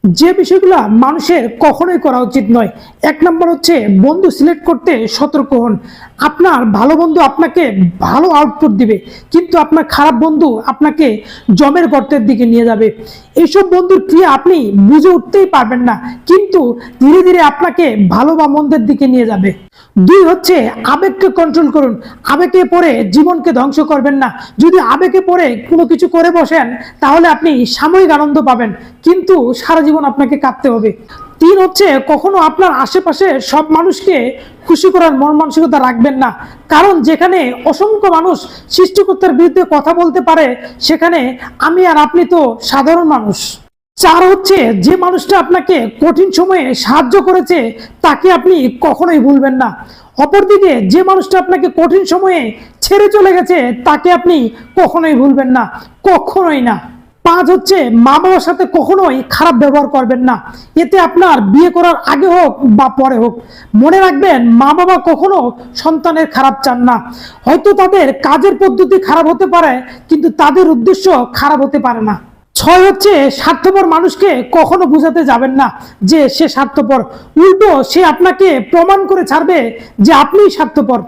যে বিষয়গুলো মানুষের কখনোই করা উচিত নয়, এক নম্বর হচ্ছে বন্ধু সিলেক্ট করতে সতর্ক হন। আপনার ভালো বন্ধু আপনাকে ভালো আউটপুট দিবে, কিন্তু আপনার খারাপ বন্ধু আপনাকে জমের গর্তের দিকে নিয়ে যাবে। এইসব বন্ধুর ক্রিয়া আপনি বুঝে উঠতেই পারবেন না, কিন্তু ধীরে ধীরে আপনাকে ভালো বা মন্দের দিকে নিয়ে যাবে। দুই হচ্ছে আবেগকে কন্ট্রোল করুন। আবেগে পড়ে জীবনকে ধ্বংস করবেন না। যদি আবেগে পড়ে কোনো কিছু করে বসেন, তাহলে আপনি সাময়িক আনন্দ পাবেন, কিন্তু সারা জীবন আপনাকে কাঁদতে হবে। তিন হচ্ছে কখনো আপনার আশেপাশে সব মানুষকে খুশি করার মন মানসিকতা রাখবেন না, কারণ যেখানে অসংখ্য মানুষ সৃষ্টিকর্তার বিরুদ্ধে কথা বলতে পারে, সেখানে আমি আর আপনি তো সাধারণ মানুষ। চার হচ্ছে যে মানুষটা আপনাকে কঠিন সময়ে সাহায্য করেছে, তাকে আপনি কখনোই ভুলবেন না। অপরদিকে যে মানুষটা আপনাকে কঠিন সময়ে ছেড়ে চলে গেছে, তাকে আপনি কখনোই ভুলবেন না, কখনোই না। পাঁচ হচ্ছে মা বাবার সাথে কখনোই খারাপ ব্যবহার করবেন না, এতে আপনার বিয়ে করার আগে হোক বা পরে হোক। মনে রাখবেন, মা বাবা কখনো সন্তানের খারাপ চান না। হয়তো তাদের কাজের পদ্ধতি খারাপ হতে পারে, কিন্তু তাদের উদ্দেশ্য খারাপ হতে পারে না। ছয় হচ্ছে স্বার্থপর মানুষকে কখনো বুঝাতে যাবেন না যে সে স্বার্থপর, উল্টো সে আপনাকে প্রমাণ করে ছাড়বে যে আপনিই স্বার্থপর।